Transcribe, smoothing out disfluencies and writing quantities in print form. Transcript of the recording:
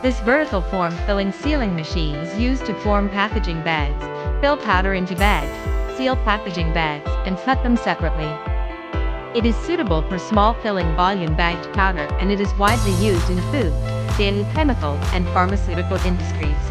This vertical form filling sealing machine is used to form packaging bags, fill powder into bags, seal packaging bags, and cut them separately. It is suitable for small filling volume bagged powder, and it is widely used in food, daily chemical, and pharmaceutical industries.